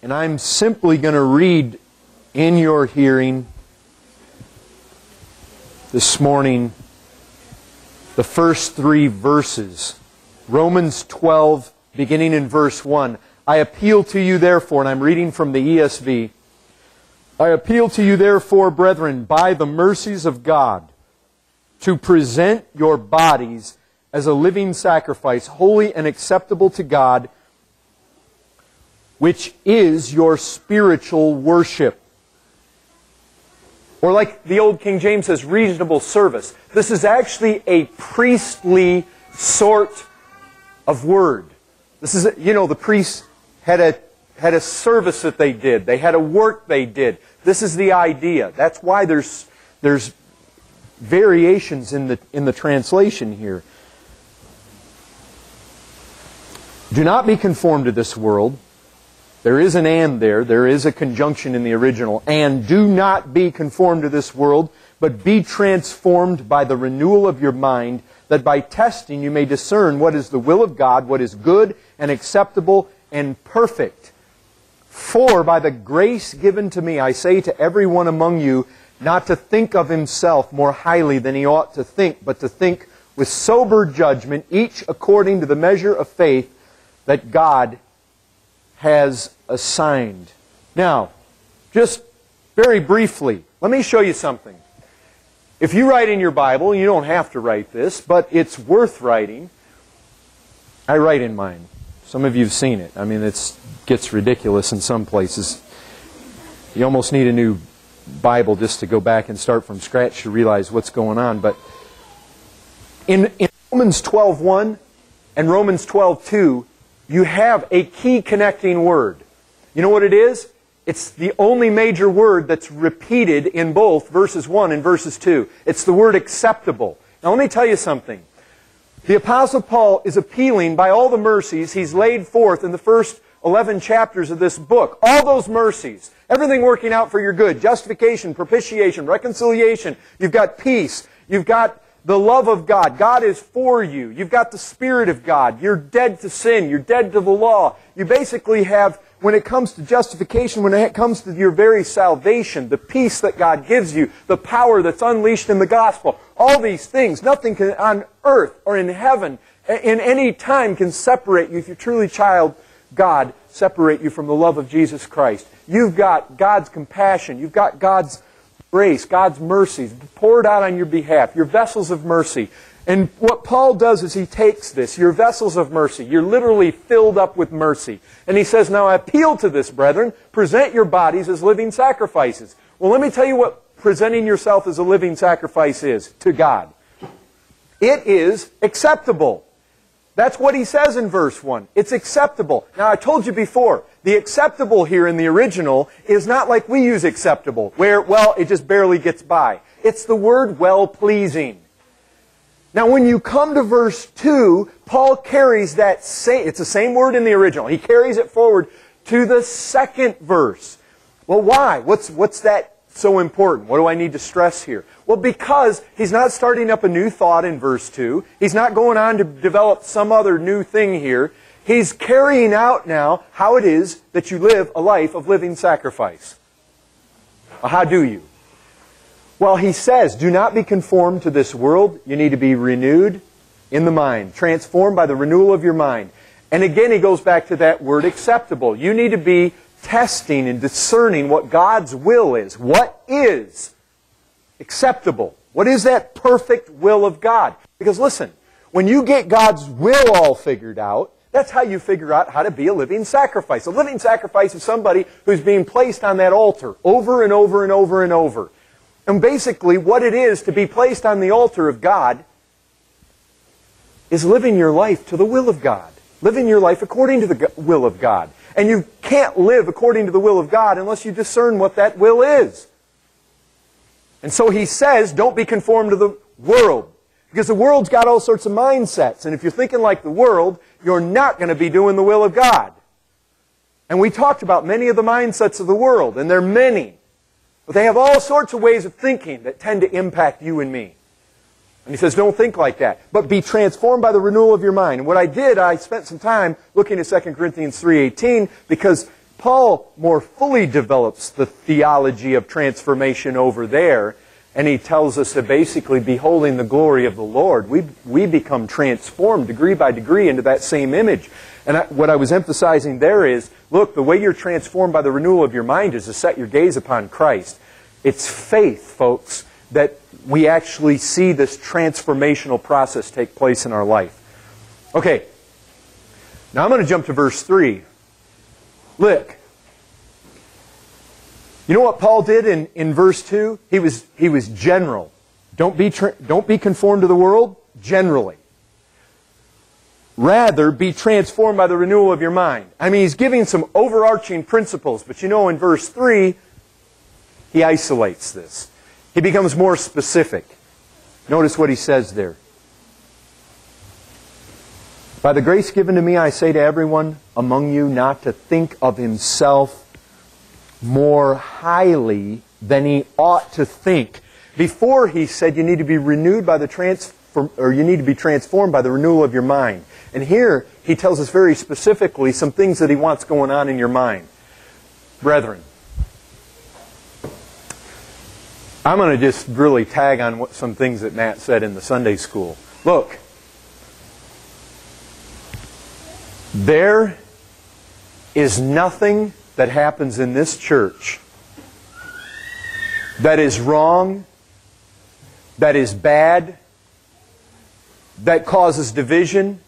And I'm simply going to read in your hearing this morning the first 3 verses. Romans 12, beginning in verse 1. I appeal to you therefore, and I'm reading from the ESV. I appeal to you therefore, brethren, by the mercies of God, to present your bodies as a living sacrifice, holy and acceptable to God, which is your spiritual worship. Or like the old King James says, reasonable service. This is actually a priestly sort of word. This is, the priests had a service that they did. They had a work they did. This is the idea. That's why there's variations in the translation here. Do not be conformed to this world. There is an and there. There is a conjunction in the original. And do not be conformed to this world, but be transformed by the renewal of your mind, that by testing you may discern what is the will of God, what is good and acceptable and perfect. For by the grace given to me, I say to everyone among you, not to think of himself more highly than he ought to think, but to think with sober judgment, each according to the measure of faith that God has assigned. Now, just very briefly, let me show you something. If you write in your Bible, you don't have to write this, but it's worth writing. I write in mine. Some of you have seen it. I mean, it gets ridiculous in some places. You almost need a new Bible just to go back and start from scratch to realize what's going on. But in Romans 12:1 and Romans 12:2, you have a key connecting word. You know what it is? It's the only major word that's repeated in both verses 1 and verses 2. It's the word acceptable. Now let me tell you something. The Apostle Paul is appealing by all the mercies he's laid forth in the first 11 chapters of this book. All those mercies. Everything working out for your good. Justification, propitiation, reconciliation. You've got peace. You've got the love of God. God is for you. You've got the Spirit of God. You're dead to sin. You're dead to the law. You basically have, when it comes to justification, when it comes to your very salvation, the peace that God gives you, the power that's unleashed in the gospel, all these things, nothing can, on earth or in heaven, in any time can separate you, if you're truly child God, separate you from the love of Jesus Christ. You've got God's compassion. You've got God's grace, God's mercies poured out on your behalf. Your vessels of mercy. And what Paul does is he takes this, your vessels of mercy. You're literally filled up with mercy. And he says, now I appeal to this, brethren, present your bodies as living sacrifices. Well, let me tell you what presenting yourself as a living sacrifice is to God. It is acceptable. That's what he says in verse 1. It's acceptable. Now, I told you before, the acceptable here in the original is not like we use acceptable, where, well, it just barely gets by. It's the word well-pleasing. Now, when you come to verse 2, Paul carries that same, it's the same word in the original. He carries it forward to the second verse. Well, why? What's that so important? What do I need to stress here? Well, because he's not starting up a new thought in verse 2. He's not going on to develop some other new thing here. He's carrying out now how it is that you live a life of living sacrifice. Well, how do you? Well, he says, do not be conformed to this world. You need to be renewed in the mind, transformed by the renewal of your mind. And again, he goes back to that word acceptable. You need to be testing and discerning what God's will is. What is acceptable? What is that perfect will of God? Because listen, when you get God's will all figured out, that's how you figure out how to be a living sacrifice. A living sacrifice is somebody who's being placed on that altar over and over and over and over. And basically what it is to be placed on the altar of God is living your life to the will of God. Living your life according to the will of God. And you can't live according to the will of God unless you discern what that will is. And so he says, don't be conformed to the world. Because the world's got all sorts of mindsets. And if you're thinking like the world, you're not going to be doing the will of God. And we talked about many of the mindsets of the world, and they're many. But they have all sorts of ways of thinking that tend to impact you and me. And he says, don't think like that, but be transformed by the renewal of your mind. And what I did, I spent some time looking at 2 Corinthians 3:18, because Paul more fully develops the theology of transformation over there, and he tells us that basically, beholding the glory of the Lord, we become transformed degree by degree into that same image. And what I was emphasizing there is, look, the way you're transformed by the renewal of your mind is to set your gaze upon Christ. It's faith, folks, that we actually see this transformational process take place in our life. Okay, now I'm going to jump to verse 3. Look, you know what Paul did in verse 2? He was general. Don't be conformed to the world, generally. Rather, be transformed by the renewal of your mind. I mean, he's giving some overarching principles, but you know, in verse 3, he isolates this. He becomes more specific. Notice what he says there. By the grace given to me, I say to everyone among you not to think of himself more highly than he ought to think. Before he said you need to be renewed by you need to be transformed by the renewal of your mind. And here he tells us very specifically some things that he wants going on in your mind. Brethren, I'm going to just really tag on some things that Matt said in the Sunday school. Look, there is nothing that happens in this church that is wrong, that is bad, that causes division,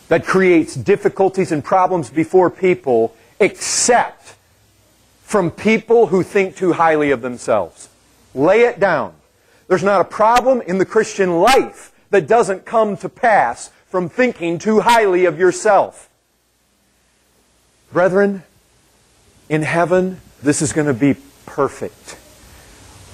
that creates difficulties and problems before people, except from people who think too highly of themselves. Lay it down. There's not a problem in the Christian life that doesn't come to pass from thinking too highly of yourself. Brethren, in heaven, this is going to be perfect.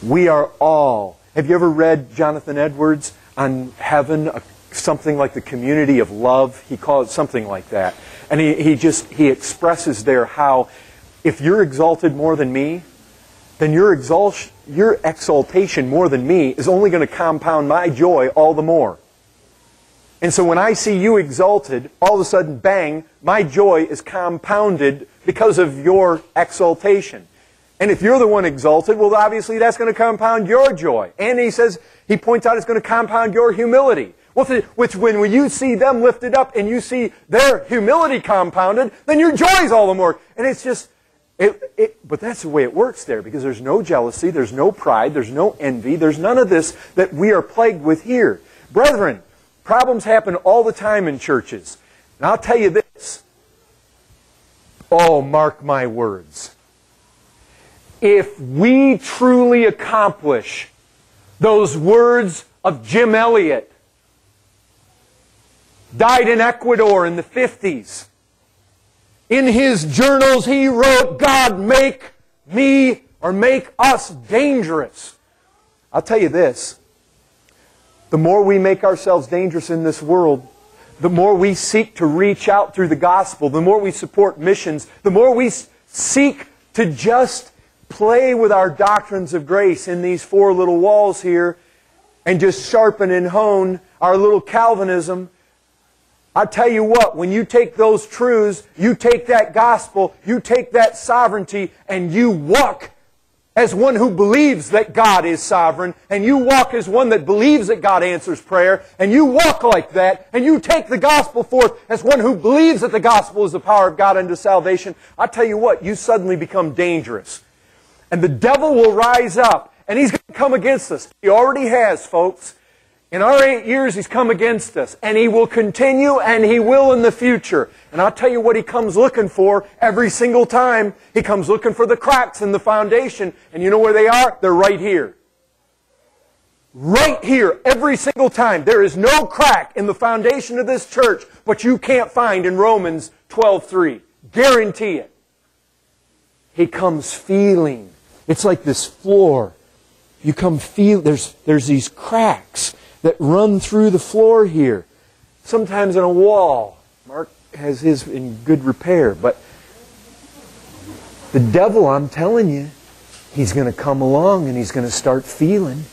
We are all... Have you ever read Jonathan Edwards on heaven, something like the community of love? He calls it something like that. And he expresses there how if you're exalted more than me, then your exaltation more than me is only going to compound my joy all the more. And so when I see you exalted, all of a sudden, bang, my joy is compounded because of your exaltation. And if you're the one exalted, well, obviously that's going to compound your joy. And he points out it's going to compound your humility. Which when you see them lifted up and you see their humility compounded, then your joy is all the more. And it's just, but that's the way it works there, because there's no jealousy, there's no pride, there's no envy, there's none of this that we are plagued with here. Brethren, problems happen all the time in churches. And I'll tell you this. Oh, mark my words. If we truly accomplish those words of Jim Elliot, died in Ecuador in the 50s. In his journals he wrote, God, make us dangerous. I'll tell you this. The more we make ourselves dangerous in this world, the more we seek to reach out through the gospel, the more we support missions, the more we seek to just play with our doctrines of grace in these four little walls here and just sharpen and hone our little Calvinism. I tell you what, when you take those truths, you take that gospel, you take that sovereignty, and you walk as one who believes that God is sovereign, and you walk as one that believes that God answers prayer, and you walk like that, and you take the gospel forth as one who believes that the gospel is the power of God unto salvation, I tell you what, you suddenly become dangerous. And the devil will rise up, and he's going to come against us. He already has, folks. In our 8 years, he's come against us. And he will continue, and he will in the future. And I'll tell you what he comes looking for every single time. He comes looking for the cracks in the foundation. And you know where they are? They're right here. Right here, every single time. There is no crack in the foundation of this church, but you can't find in Romans 12:3. Guarantee it. He comes feeling. It's like this floor. You come feel, there's these cracks that run through the floor here. Sometimes in a wall. Mark has his in good repair. But the devil, I'm telling you, he's going to come along and he's going to start feeling.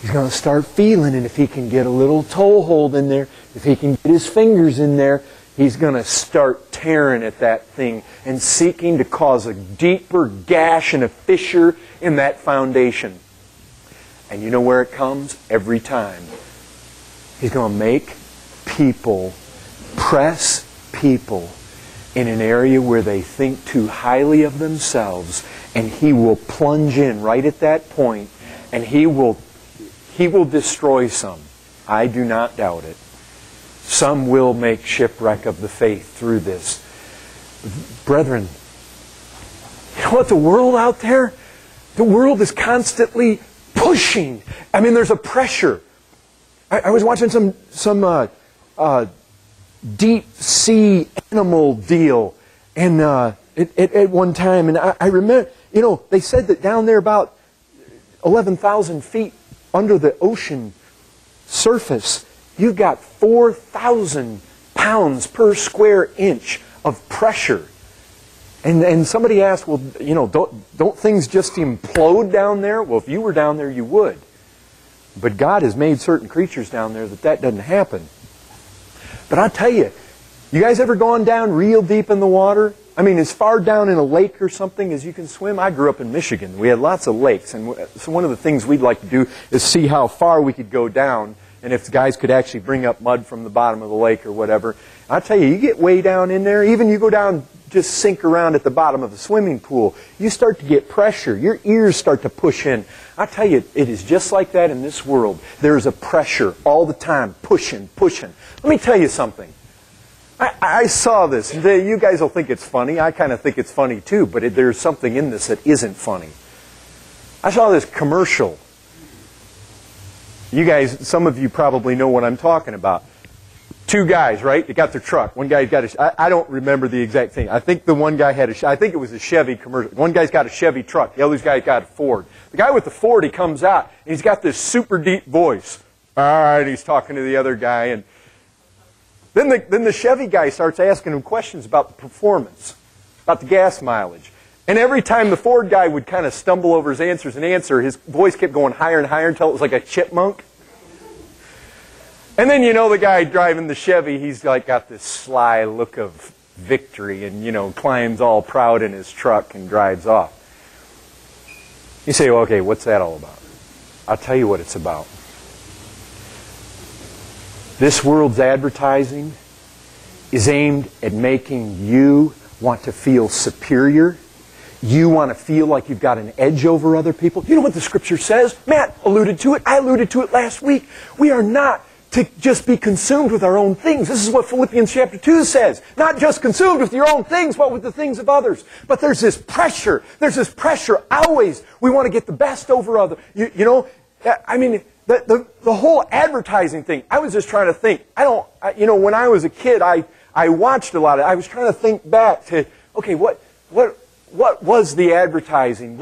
He's going to start feeling, and if he can get a little toe hold in there, if he can get his fingers in there, He's going to start tearing at that thing and seeking to cause a deeper gash and a fissure in that foundation. And you know where it comes? Every time. He's going to make people, press people in an area where they think too highly of themselves, and He will plunge in right at that point, and He will destroy some. I do not doubt it. Some will make shipwreck of the faith through this. Brethren, you know what? The world out there, the world is constantly pushing. I mean, there's a pressure. I was watching some deep sea animal deal, and at one time, and I remember, you know, they said that down there about 11,000 feet under the ocean surface, you've got 4,000 pounds per square inch of pressure. And somebody asked, well, you know, don't things just implode down there? Well, if you were down there, you would. But God has made certain creatures down there that doesn't happen. But I'll tell you, you guys ever gone down real deep in the water? I mean, as far down in a lake or something as you can swim? I grew up in Michigan. We had lots of lakes. And so one of the things we'd like to do is see how far we could go down, and if the guys could actually bring up mud from the bottom of the lake or whatever. I'll tell you, you get way down in there, even you go down, just sink around at the bottom of the swimming pool, you start to get pressure. Your ears start to push in. I tell you, it is just like that in this world. There is a pressure all the time, pushing. Let me tell you something. I saw this. You guys will think it's funny. I kind of think it's funny too, but there's something in this that isn't funny. I saw this commercial. You guys, some of you probably know what I'm talking about. Two guys, right? They got their truck. One guy's got I don't remember the exact thing. I think the one guy had I think it was a Chevy commercial. One guy's got a Chevy truck. The other guy's got a Ford. The guy with the Ford, he comes out, and he's got this super deep voice. All right, he's talking to the other guy, and then the Chevy guy starts asking him questions about the performance, about the gas mileage. And every time the Ford guy would kind of stumble over his answers and answer, his voice kept going higher and higher until it was like a chipmunk. And then, you know, the guy driving the Chevy, he's like got this sly look of victory and, you know, climbs all proud in his truck and drives off. You say, well, okay, what's that all about? I'll tell you what it's about. This world's advertising is aimed at making you want to feel superior. You want to feel like you've got an edge over other people. You know what the Scripture says? Matt alluded to it. I alluded to it last week. We are not to just be consumed with our own things. This is what Philippians chapter 2 says. Not just consumed with your own things, but with the things of others. But there's this pressure. There's this pressure always. We want to get the best over others. You know, I mean, the whole advertising thing, I was just trying to think. You know, when I was a kid, I watched a lot of it. I was trying to think back to, okay, what was the advertising?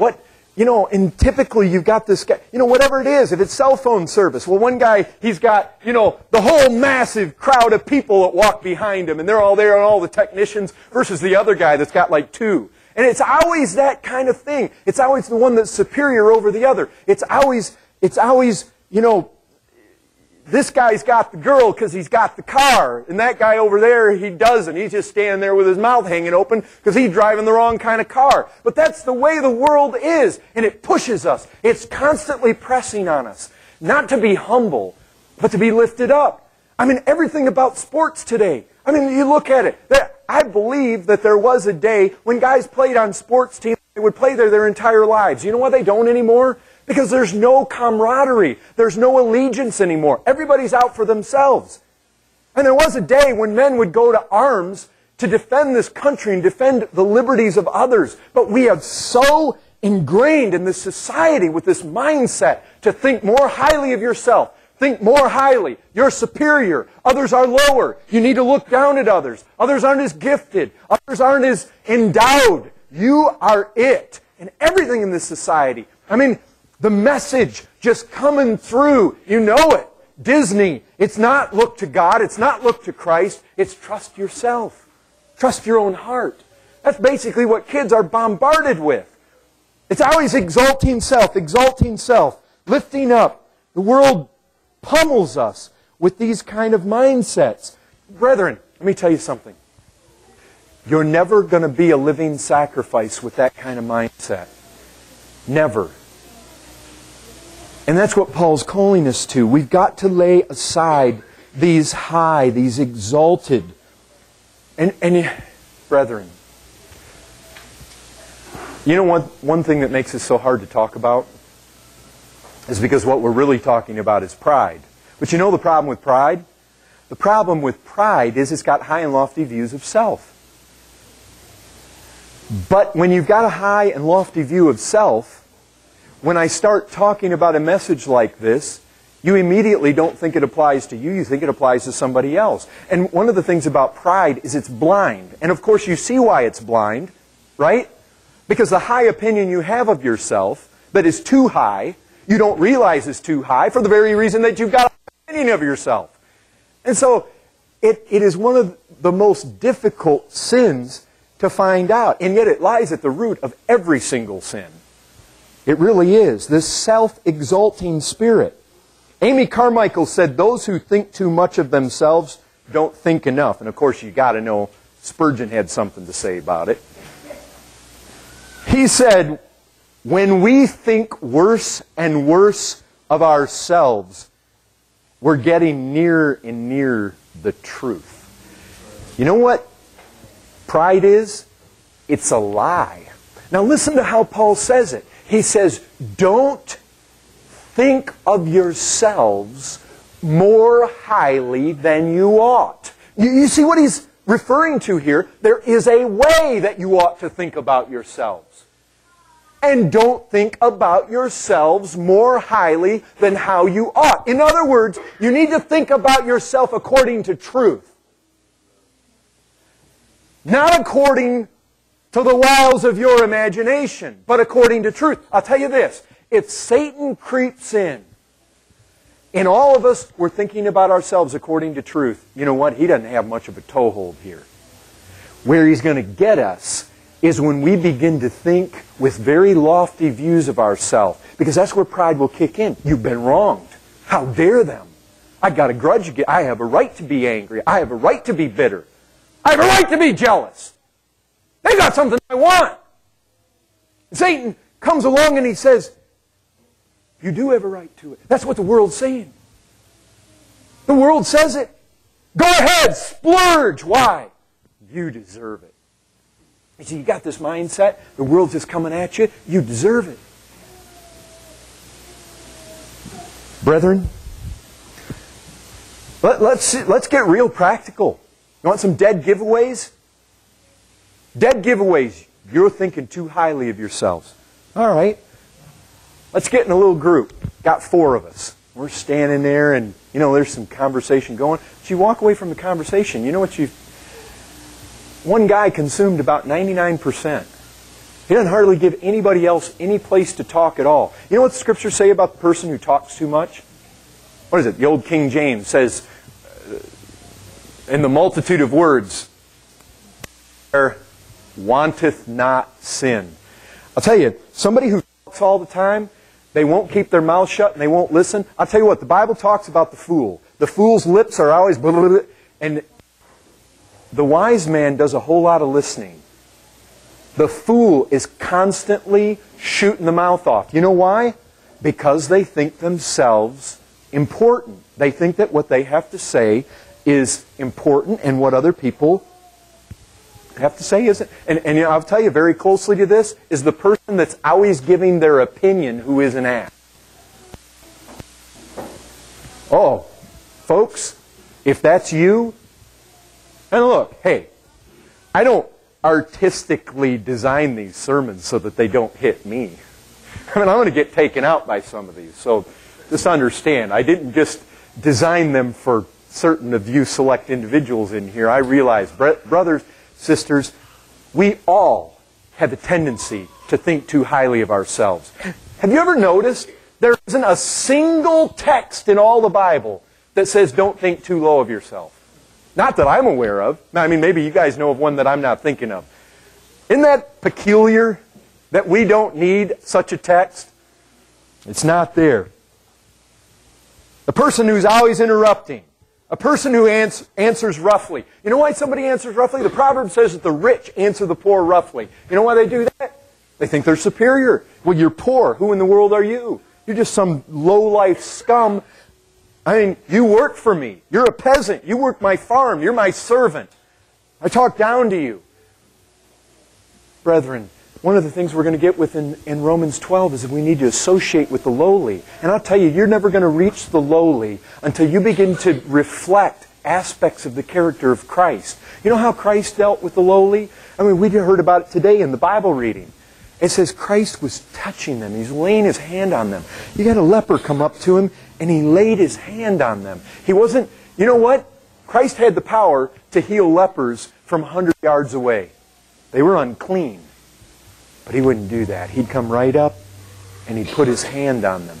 You know, and typically you've got this guy, you know, whatever it is, if it's cell phone service, well, one guy, he's got, you know, the whole massive crowd of people that walk behind him, and they're all there, and all the technicians, versus the other guy that's got like two. And it's always that kind of thing. It's always the one that's superior over the other. It's always, you know, this guy's got the girl because he's got the car, and that guy over there, he doesn't. He's just standing there with his mouth hanging open because he's driving the wrong kind of car. But that's the way the world is, and it pushes us. It's constantly pressing on us, not to be humble, but to be lifted up. I mean, everything about sports today. I mean, you look at it. I believe that there was a day when guys played on sports teams, they would play there their entire lives. You know why they don't anymore? Because there's no camaraderie. There's no allegiance anymore. Everybody's out for themselves. And there was a day when men would go to arms to defend this country and defend the liberties of others. But we have so ingrained in this society with this mindset to think more highly of yourself. Think more highly. You're superior. Others are lower. You need to look down at others. Others aren't as gifted. Others aren't as endowed. You are it. And everything in this society. I mean, the message just coming through, you know it. Disney, it's not look to God, it's not look to Christ, it's trust yourself. Trust your own heart. That's basically what kids are bombarded with. It's always exalting self, lifting up. The world pummels us with these kind of mindsets. Brethren, Let me tell you something. You're never going to be a living sacrifice with that kind of mindset. Never. And that's what Paul's calling us to. We've got to lay aside these high, these exalted. And brethren, you know one thing that makes this so hard to talk about is because what we're really talking about is pride. But you know the problem with pride? The problem with pride is it's got high and lofty views of self. But when you've got a high and lofty view of self, when I start talking about a message like this, you immediately don't think it applies to you. You think it applies to somebody else. And one of the things about pride is it's blind. And of course you see why it's blind, right? Because the high opinion you have of yourself that is too high, you don't realize is too high for the very reason that you've got an opinion of yourself. And so it is one of the most difficult sins to find out. And yet it lies at the root of every single sin. It really is. This self-exalting spirit. Amy Carmichael said, those who think too much of themselves don't think enough. And of course you got to know Spurgeon had something to say about it. He said, when we think worse and worse of ourselves, we're getting nearer and nearer the truth. You know what pride is? It's a lie. Now listen to how Paul says it. He says, don't think of yourselves more highly than you ought. You see what he's referring to here? There is a way that you ought to think about yourselves. And don't think about yourselves more highly than how you ought. In other words, you need to think about yourself according to truth. Not according to the wiles of your imagination, but according to truth. I'll tell you this, if Satan creeps in all of us we're thinking about ourselves according to truth, you know what? He doesn't have much of a toehold here. Where he's going to get us is when we begin to think with very lofty views of ourselves, because that's where pride will kick in. You've been wronged. How dare them? I got a grudge against. I have a right to be angry. I have a right to be bitter. I have a right to be jealous. They got something I want. Satan comes along and he says, you do have a right to it. That's what the world's saying. The world says it. Go ahead, splurge. Why? You deserve it. You see, you got this mindset, the world's just coming at you, you deserve it. Brethren, let's get real practical. You want some dead giveaways? Dead giveaways. You're thinking too highly of yourselves. All right. Let's get in a little group. Got 4 of us. We're standing there and, you know, there's some conversation going. But you walk away from the conversation. You know what one guy consumed about 99%. He doesn't hardly give anybody else any place to talk at all. You know what the Scriptures say about the person who talks too much? What is it? The old King James says, in the multitude of words, there wanteth not sin. I'll tell you, somebody who talks all the time, they won't keep their mouth shut and they won't listen. I'll tell you what, the Bible talks about the fool. The fool's lips are always blah, blah, blah, and the wise man does a whole lot of listening. The fool is constantly shooting the mouth off. You know why? Because they think themselves important. They think that what they have to say is important and what other people have to say isn't. And you know, I'll tell you very closely to this is the person that's always giving their opinion who is an ass. Oh, folks, if that's you, and look, hey, I don't artistically design these sermons so that they don't hit me. I mean, I'm going to get taken out by some of these. So just understand, I didn't just design them for certain of you select individuals in here. I realize, brothers, sisters, we all have a tendency to think too highly of ourselves. Have you ever noticed there isn't a single text in all the Bible that says don't think too low of yourself? Not that I'm aware of. I mean, maybe you guys know of one that I'm not thinking of. Isn't that peculiar that we don't need such a text? It's not there. The person who's always interrupting, A person who answers roughly. You know why somebody answers roughly? The proverb says that the rich answer the poor roughly. You know why they do that? They think they're superior. Well, you're poor. Who in the world are you? You're just some low-life scum. I mean, you work for me. You're a peasant. You work my farm. You're my servant. I talk down to you. Brethren, one of the things we're going to get with in Romans 12 is that we need to associate with the lowly. And I'll tell you, you're never going to reach the lowly until you begin to reflect aspects of the character of Christ. You know how Christ dealt with the lowly? I mean, we heard about it today in the Bible reading. It says Christ was touching them. He's laying His hand on them. You got a leper come up to Him, and He laid His hand on them. He wasn't, you know what? Christ had the power to heal lepers from 100 yards away. They were unclean. But He wouldn't do that. He'd come right up, and He'd put His hand on them.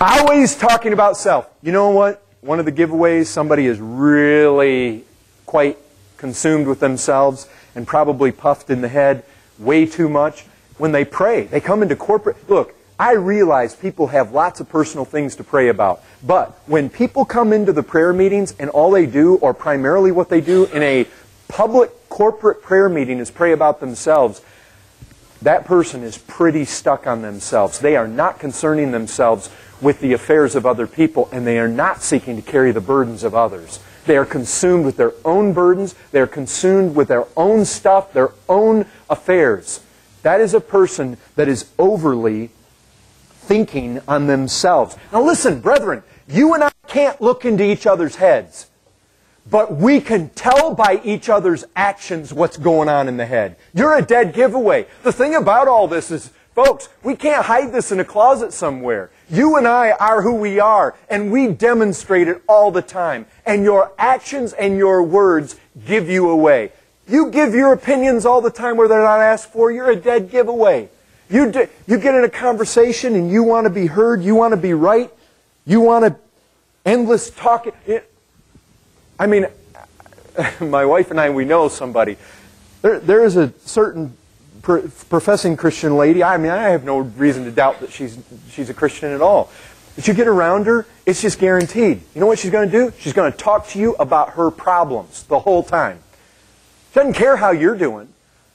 Always talking about self. You know what? One of the giveaways, somebody is really quite consumed with themselves and probably puffed in the head way too much. When they pray, they come into corporate... Look, I realize people have lots of personal things to pray about. But when people come into the prayer meetings and all they do, or primarily what they do in a public corporate prayer meeting is pray about themselves, that person is pretty stuck on themselves. They are not concerning themselves with the affairs of other people, and they are not seeking to carry the burdens of others. They are consumed with their own burdens. They are consumed with their own stuff, their own affairs. That is a person that is overly thinking on themselves. Now listen, brethren, you and I can't look into each other's heads, but we can tell by each other's actions what's going on in the head. You're a dead giveaway. The thing about all this is, folks, we can't hide this in a closet somewhere. You and I are who we are, and we demonstrate it all the time. And your actions and your words give you away. You give your opinions all the time where they're not asked for, you're a dead giveaway. You get in a conversation and you want to be heard, you want to be right, you want to endless talk. I mean, my wife and I, we know somebody. There is a certain professing Christian lady. I mean, I have no reason to doubt that she's a Christian at all. But you get around her, it's just guaranteed. You know what she's going to do? She's going to talk to you about her problems the whole time. She doesn't care how you're doing.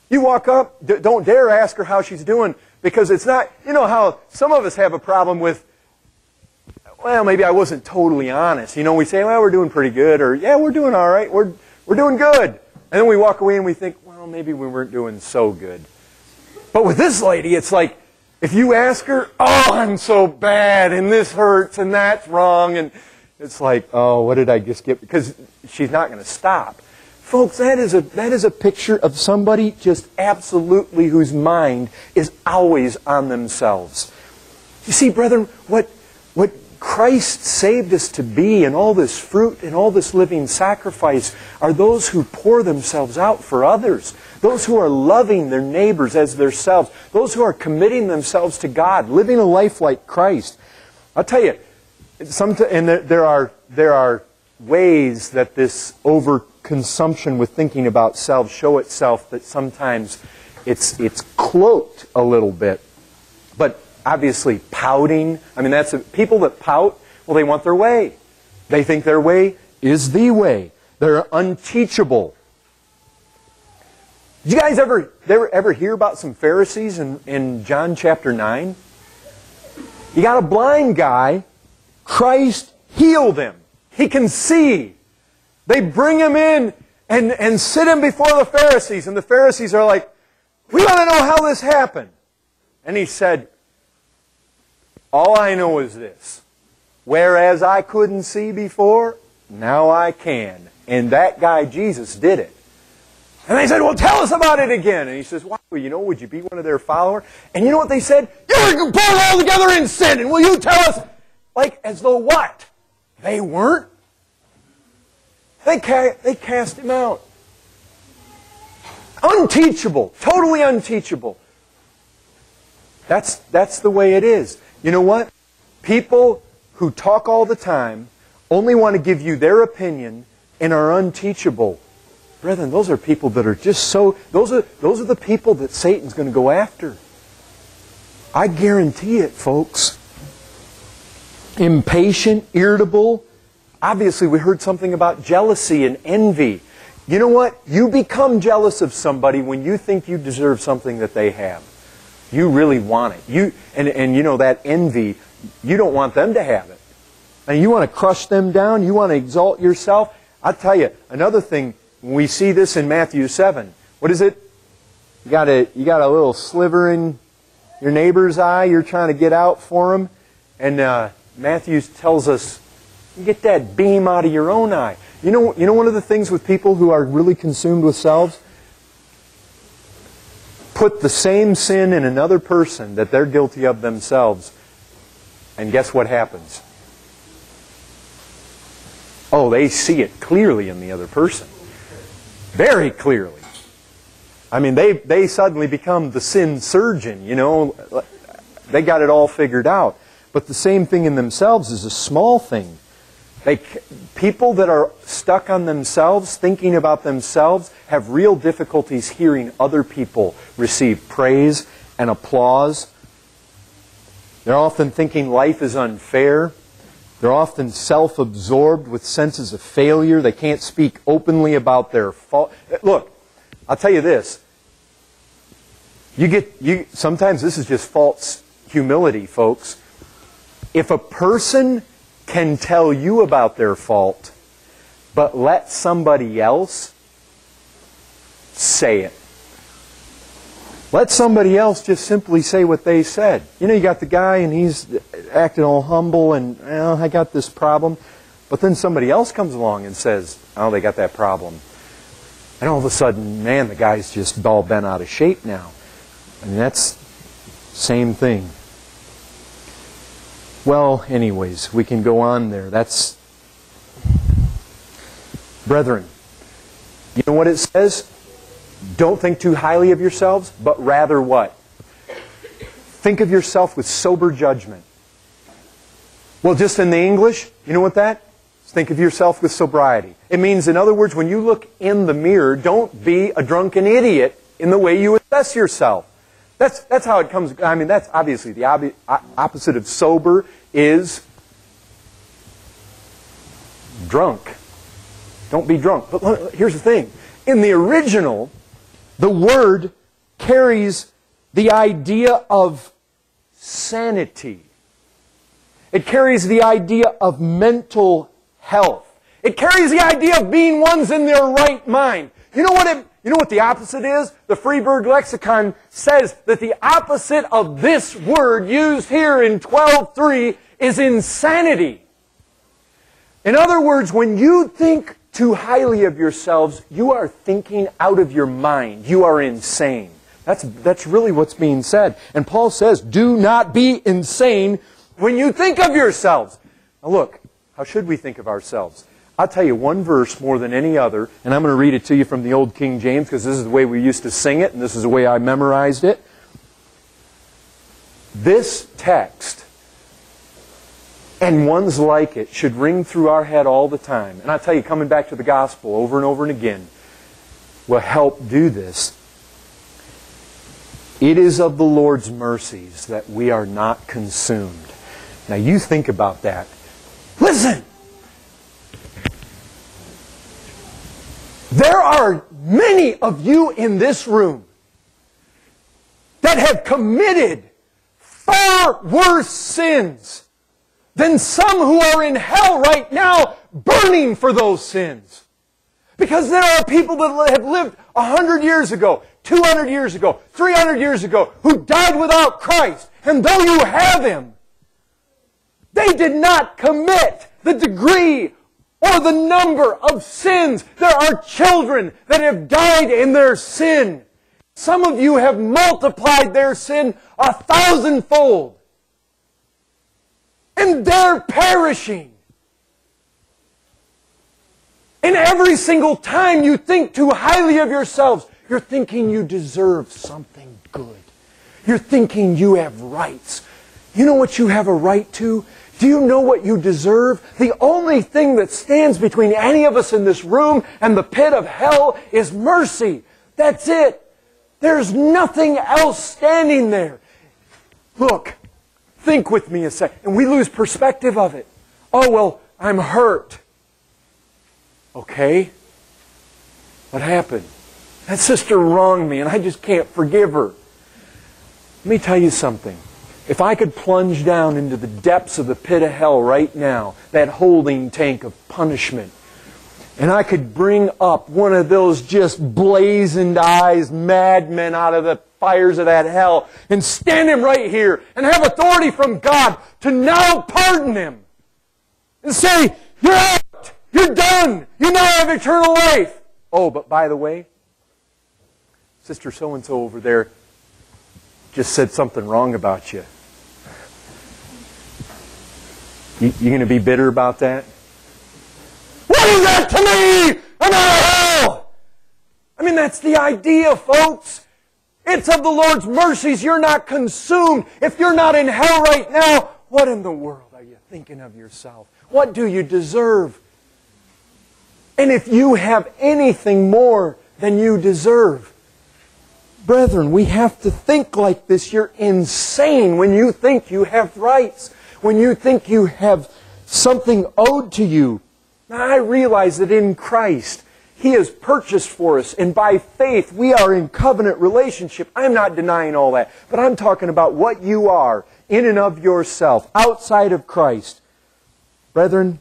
You walk up, don't dare ask her how she's doing, because it's not, you know how some of us have a problem with, well, maybe I wasn't totally honest. You know, we say, well, we're doing pretty good, or yeah, we're doing all right, we're doing good. And then we walk away and we think, well, maybe we weren't doing so good. But with this lady, it's like, if you ask her, oh, I'm so bad, and this hurts, and that's wrong, and it's like, oh, what did I just get? Because she's not going to stop. Folks, that is a picture of somebody just absolutely whose mind is always on themselves. You see, brethren, what Christ saved us to be, and all this fruit and all this living sacrifice, are those who pour themselves out for others. Those who are loving their neighbors as themselves. Those who are committing themselves to God, living a life like Christ. I'll tell you, there are ways that this overconsumption with thinking about self show itself, that sometimes it's cloaked a little bit. But obviously pouting, I mean, people that pout, well, they want their way. They think their way is the way. They're unteachable. Did you guys ever hear about some Pharisees in John chapter 9? You got a blind guy, Christ healed him. He can see. They bring him in and sit him before the Pharisees, and the Pharisees are like, we want to know how this happened. And he said, all I know is this, whereas I couldn't see before, now I can. And that guy, Jesus, did it. And they said, well, tell us about it again. And he says, well, would you be one of their followers? And you know what they said? You're born all together in sin, and will you tell us? Like, as though what? They weren't. They cast him out. Unteachable. Totally unteachable. That's the way it is. You know what? People who talk all the time only want to give you their opinion and are unteachable. Brethren, those are people that are just so... Those are the people that Satan's going to go after. I guarantee it, folks. impatient, irritable. Obviously, we heard something about jealousy and envy. You know what? You become jealous of somebody when you think you deserve something that they have. You really want it. And you know, that envy, you don't want them to have it. And you want to crush them down. You want to exalt yourself. I'll tell you, another thing, we see this in Matthew 7. What is it? You got a little sliver in your neighbor's eye. You're trying to get out for him. And Matthew tells us, get that beam out of your own eye. You know one of the things with people who are really consumed with selves? Put the same sin in another person that they're guilty of themselves. And guess what happens? Oh, they see it clearly in the other person. Very clearly. I mean, they suddenly become the sin surgeon, you know. They got it all figured out. But the same thing in themselves is a small thing. People that are stuck on themselves, thinking about themselves, have real difficulties hearing other people receive praise and applause. They're often thinking life is unfair. They're often self-absorbed with senses of failure. They can't speak openly about their fault. Look, I'll tell you this. Sometimes this is just false humility, folks. If a person can tell you about their fault, but let somebody else say it. Let somebody else just simply say what they said. You know, you got the guy and he's acting all humble and, well, I got this problem. But then somebody else comes along and says, oh, they got that problem. And all of a sudden, man, the guy's just all bent out of shape now. And that's the same thing. Well, anyways, we can go on there. That's... Brethren, you know what it says? Don't think too highly of yourselves, but rather what? Think of yourself with sober judgment. Well, just in the English, you know what that? Think of yourself with sobriety. It means, in other words, when you look in the mirror, don't be a drunken idiot in the way you assess yourself. That's how it comes. I mean, that's obviously the opposite of sober is drunk. Don't be drunk. But here's the thing. In the original, the word carries the idea of sanity. It carries the idea of mental health. It carries the idea of being ones in their right mind. You know what the opposite is? The Freeburg Lexicon says that the opposite of this word used here in 12:3 is insanity. In other words, when you think too highly of yourselves, you are thinking out of your mind. You are insane. That's really what's being said. And Paul says, do not be insane when you think of yourselves. Now look, how should we think of ourselves? I'll tell you one verse more than any other, and I'm going to read it to you from the old King James because this is the way we used to sing it, and this is the way I memorized it. This text and ones like it should ring through our head all the time. And I'll tell you, coming back to the gospel over and over and again will help do this. It is of the Lord's mercies that we are not consumed. Now you think about that. Listen! There are many of you in this room that have committed far worse sins than some who are in hell right now burning for those sins. Because there are people that have lived 100 years ago, 200 years ago, 300 years ago, who died without Christ. And though you have Him, they did not commit the degree or the number of sins. There are children that have died in their sin. Some of you have multiplied their sin 1,000-fold. And they're perishing. And every single time you think too highly of yourselves, you're thinking you deserve something good. You're thinking you have rights. You know what you have a right to? Do you know what you deserve? The only thing that stands between any of us in this room and the pit of hell is mercy. That's it. There's nothing else standing there. Look, Think with me a second. And we lose perspective of it. Oh, well, I'm hurt. Okay. What happened? That sister wronged me and I just can't forgive her. Let me tell you something. If I could plunge down into the depths of the pit of hell right now, that holding tank of punishment, and I could bring up one of those just blazoned eyes madmen out of the fires of that hell and stand him right here and have authority from God to now pardon him and say, you're out, you're done, you now have eternal life. Oh, but by the way, Sister so-and-so over there just said something wrong about you. You going to be bitter about that? What is that to me? I'm out of hell! I mean, that's the idea, folks. It's of the Lord's mercies you're not consumed. If you're not in hell right now, what in the world are you thinking of yourself? What do you deserve? And if you have anything more than you deserve, brethren, we have to think like this. You're insane when you think you have rights, when you think you have something owed to you. Now, I realize that in Christ, He has purchased for us, and by faith, we are in covenant relationship. I'm not denying all that, but I'm talking about what you are in and of yourself, outside of Christ. Brethren,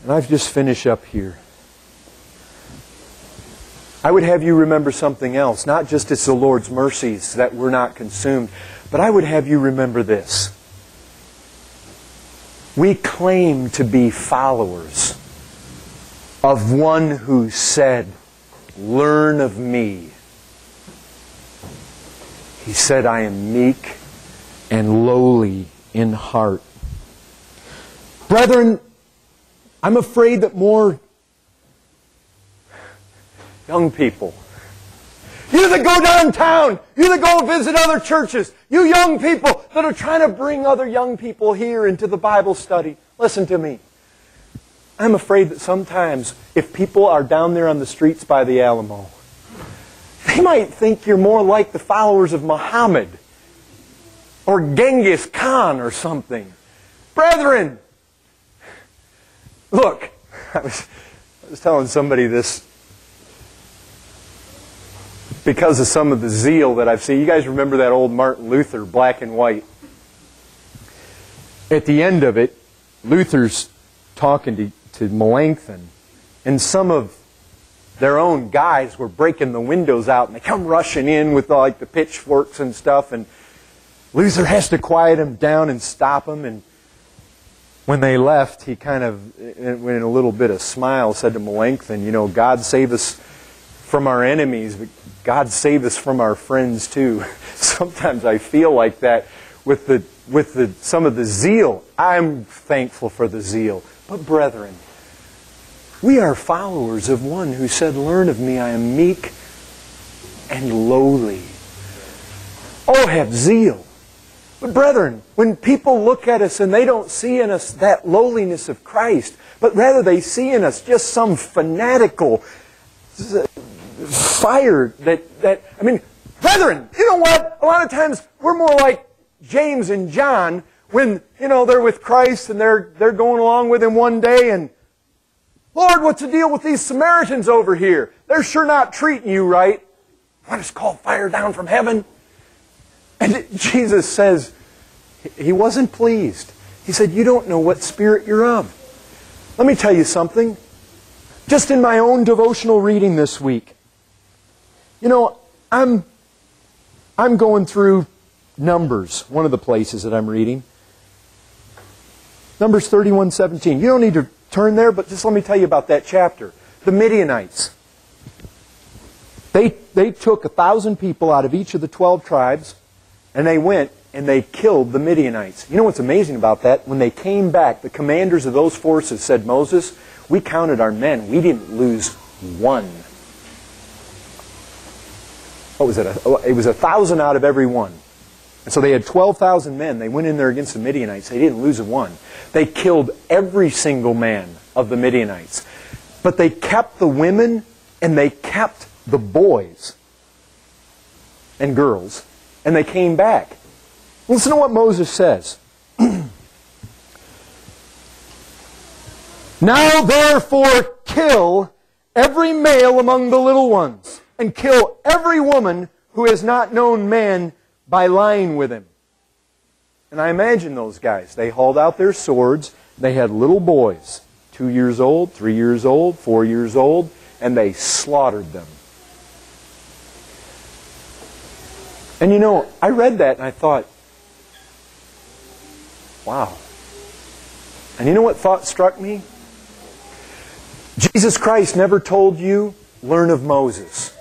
and I've just finished up here. I would have you remember something else. Not just it's the Lord's mercies that we're not consumed, but I would have you remember this. We claim to be followers of one who said, learn of me. He said, I am meek and lowly in heart. Brethren, I'm afraid that more young people, you that go downtown, you that go visit other churches, you young people that are trying to bring other young people here into the Bible study, listen to me. I'm afraid that sometimes if people are down there on the streets by the Alamo, they might think you're more like the followers of Muhammad or Genghis Khan or something. Brethren, look, I was telling somebody this because of some of the zeal that I've seen. You guys remember that old Martin Luther, black and white? At the end of it, Luther's talking to Melanchthon, and some of their own guys were breaking the windows out, and they come rushing in with like the pitchforks and stuff, and Luther has to quiet them down and stop them. And when they left, he kind of, in a little bit of smile, said to Melanchthon, you know, God save us from our enemies, but God save us from our friends too. Sometimes I feel like that with some of the zeal. I'm thankful for the zeal. But brethren, we are followers of one who said, learn of me, I am meek and lowly. Oh, have zeal. But brethren, when people look at us and they don't see in us that lowliness of Christ, but rather they see in us just some fanatical fire that I mean, brethren, you know what? A lot of times we're more like James and John when, you know, they're with Christ and they're going along with Him one day and, Lord, what's the deal with these Samaritans over here? They're sure not treating you right. What is called fire down from heaven? And Jesus says, He wasn't pleased. He said, you don't know what spirit you're of. Let me tell you something. Just in my own devotional reading this week, you know, I'm going through Numbers, one of the places that I'm reading. Numbers 31:17. You don't need to turn there, but just let me tell you about that chapter. The Midianites. They took 1,000 people out of each of the 12 tribes, and they went and they killed the Midianites. You know what's amazing about that? When they came back, the commanders of those forces said, Moses, we counted our men. We didn't lose one. What was it? It was 1,000 out of every one. And so they had 12,000 men. They went in there against the Midianites. They didn't lose a one. They killed every single man of the Midianites. But they kept the women and they kept the boys and girls. And they came back. Listen to what Moses says. Now therefore kill every male among the little ones, and kill every woman who has not known man by lying with him. And I imagine those guys. They hauled out their swords. They had little boys, 2 years old, 3 years old, 4 years old, and they slaughtered them. And you know, I read that and I thought, wow. And you know what thought struck me? Jesus Christ never told you, learn of Moses.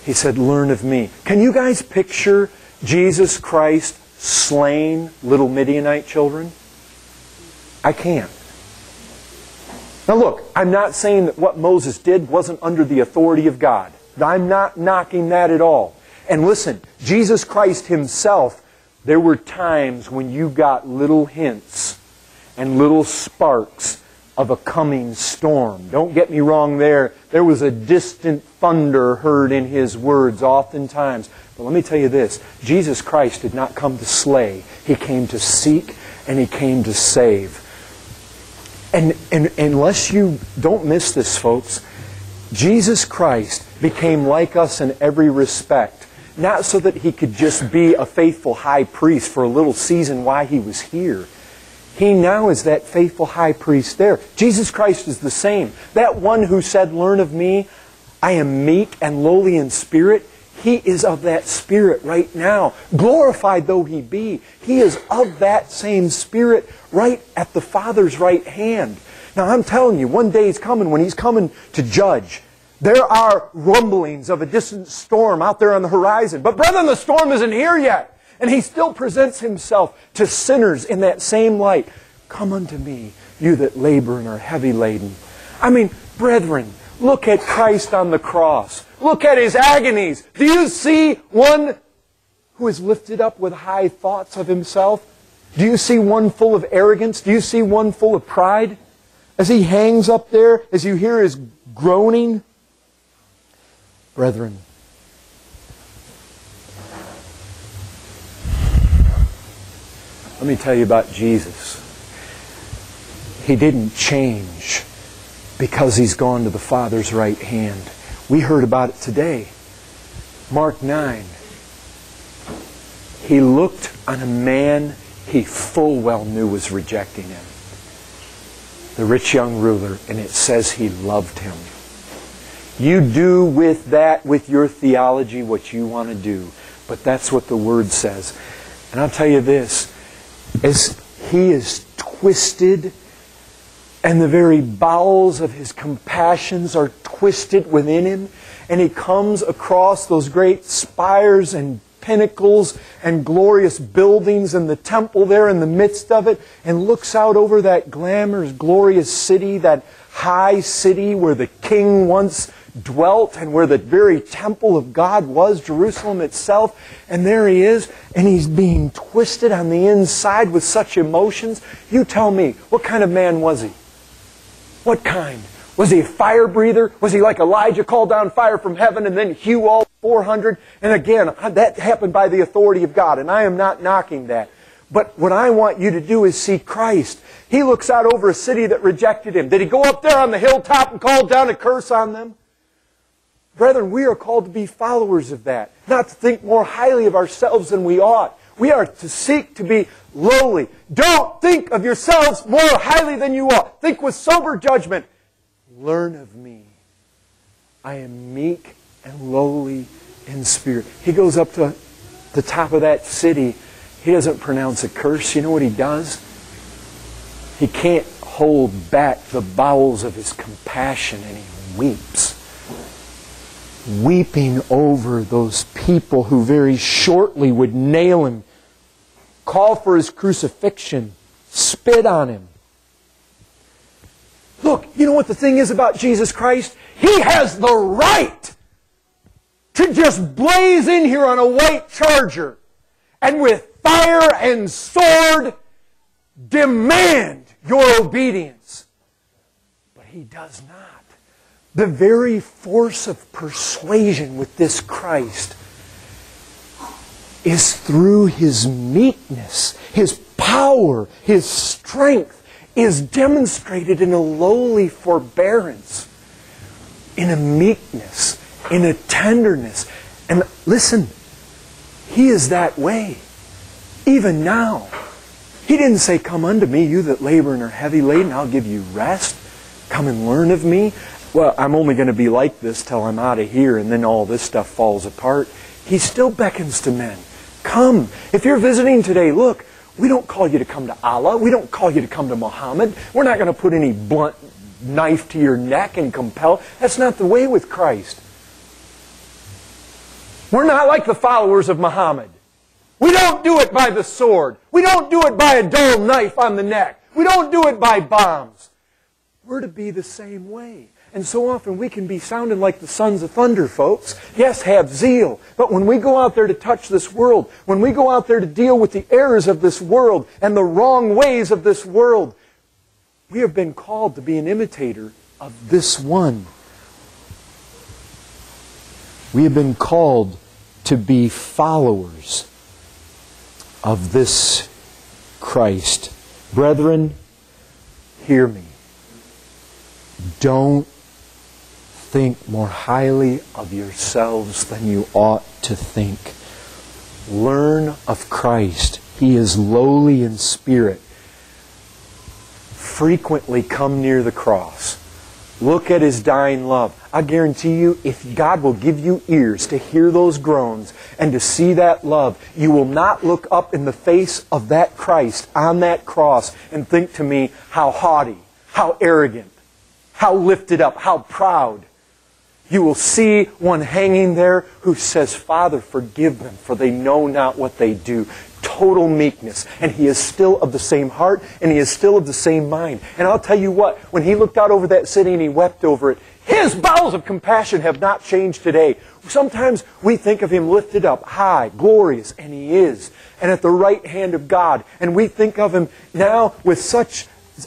He said, learn of me. Can you guys picture Jesus Christ slaying little Midianite children? I can't. Now look, I'm not saying that what Moses did wasn't under the authority of God. I'm not knocking that at all. And listen, Jesus Christ Himself, there were times when you got little hints and little sparks of a coming storm. Don't get me wrong there. There was a distant thunder heard in His words oftentimes. But let me tell you this. Jesus Christ did not come to slay. He came to seek and He came to save. And unless you don't miss this, folks, Jesus Christ became like us in every respect. Not so that He could just be a faithful high priest for a little season while He was here. He now is that faithful high priest there. Jesus Christ is the same. That one who said, learn of me, I am meek and lowly in spirit. He is of that spirit right now. Glorified though He be, He is of that same spirit right at the Father's right hand. Now I'm telling you, one day is coming when He's coming to judge. There are rumblings of a distant storm out there on the horizon. But brethren, the storm isn't here yet. And He still presents Himself to sinners in that same light. Come unto me, you that labor and are heavy laden. I mean, brethren, look at Christ on the cross. Look at His agonies. Do you see one who is lifted up with high thoughts of himself? Do you see one full of arrogance? Do you see one full of pride? As He hangs up there, as you hear His groaning? Brethren, let me tell you about Jesus. He didn't change because He's gone to the Father's right hand. We heard about it today. Mark 9. He looked on a man He full well knew was rejecting Him. The rich young ruler, and it says He loved him. You do with that, with your theology, what you want to do. But that's what the Word says. And I'll tell you this. As He is twisted, and the very bowels of His compassions are twisted within Him, and He comes across those great spires and pinnacles and glorious buildings and the temple there in the midst of it, and looks out over that glamorous, glorious city, that high city where the King once dwelt and where the very temple of God was, Jerusalem itself. And there He is, and He's being twisted on the inside with such emotions. You tell me, what kind of man was He? What kind? Was He a fire breather? Was He like Elijah, called down fire from heaven and then hew all 400? And again, that happened by the authority of God, and I am not knocking that. But what I want you to do is see Christ. He looks out over a city that rejected Him. Did He go up there on the hilltop and call down a curse on them? Brethren, we are called to be followers of that. Not to think more highly of ourselves than we ought. We are to seek to be lowly. Don't think of yourselves more highly than you ought. Think with sober judgment. Learn of me. I am meek and lowly in spirit. He goes up to the top of that city. He doesn't pronounce a curse. You know what He does? He can't hold back the bowels of His compassion, and He weeps. Weeping over those people who very shortly would nail Him, call for His crucifixion, spit on Him. Look, you know what the thing is about Jesus Christ? He has the right to just blaze in here on a white charger and with fire and sword demand your obedience. But He does not. The very force of persuasion with this Christ is through His meekness. His power, His strength is demonstrated in a lowly forbearance, in a meekness, in a tenderness. And listen, He is that way. Even now. He didn't say, "Come unto me, you that labor and are heavy laden, I'll give you rest. Come and learn of me." Well, I'm only going to be like this till I'm out of here, and then all this stuff falls apart. He still beckons to men. Come. If you're visiting today, look, we don't call you to come to Allah. We don't call you to come to Muhammad. We're not going to put any blunt knife to your neck and compel. That's not the way with Christ. We're not like the followers of Muhammad. We don't do it by the sword. We don't do it by a dull knife on the neck. We don't do it by bombs. We're to be the same way. And so often we can be sounding like the sons of thunder, folks. Yes, have zeal. But when we go out there to touch this world, when we go out there to deal with the errors of this world and the wrong ways of this world, we have been called to be an imitator of this one. We have been called to be followers of this Christ. Brethren, hear me. Don't think more highly of yourselves than you ought to think. Learn of Christ. He is lowly in spirit. Frequently come near the cross. Look at His dying love. I guarantee you, if God will give you ears to hear those groans and to see that love, you will not look up in the face of that Christ on that cross and think to me, how haughty, how arrogant, how lifted up, how proud. You will see one hanging there who says, "Father, forgive them, for they know not what they do." Total meekness. And He is still of the same heart, and He is still of the same mind. And I'll tell you what, when He looked out over that city and He wept over it, His bowels of compassion have not changed today. Sometimes we think of Him lifted up, high, glorious, and He is. And at the right hand of God. And we think of Him now with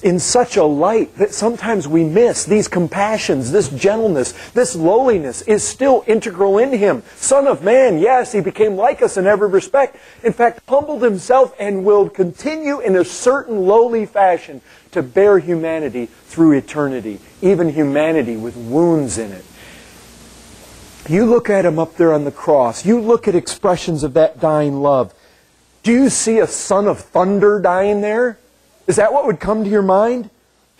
in such a light that sometimes we miss these compassions, this gentleness, this lowliness is still integral in Him. Son of man, yes, He became like us in every respect. In fact, humbled Himself and will continue in a certain lowly fashion to bear humanity through eternity, even humanity with wounds in it. You look at Him up there on the cross. You look at expressions of that dying love. Do you see a son of thunder dying there? Is that what would come to your mind?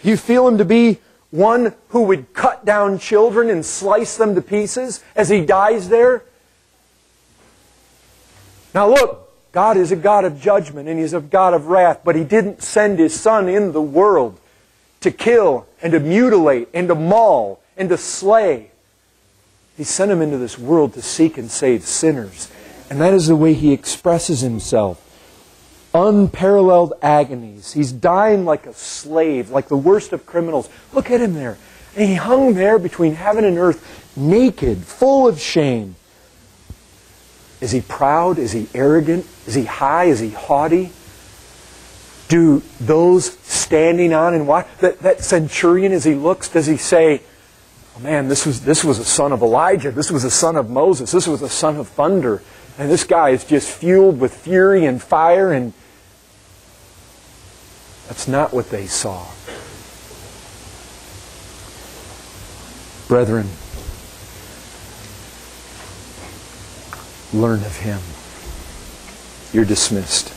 You feel Him to be one who would cut down children and slice them to pieces as He dies there? Now look, God is a God of judgment and He's a God of wrath, but He didn't send His Son in the world to kill and to mutilate and to maul and to slay. He sent Him into this world to seek and save sinners. And that is the way He expresses Himself. Unparalleled agonies. He's dying like a slave, like the worst of criminals. Look at Him there. And He hung there between heaven and earth, naked, full of shame. Is He proud? Is He arrogant? Is He high? Is He haughty? Do those standing on and watch, that centurion as he looks, does he say, "Oh man, this was a son of Elijah, this was a son of Moses, this was a son of thunder, and this guy is just fueled with fury and fire"? And that's not what they saw. Brethren, learn of Him. You're dismissed.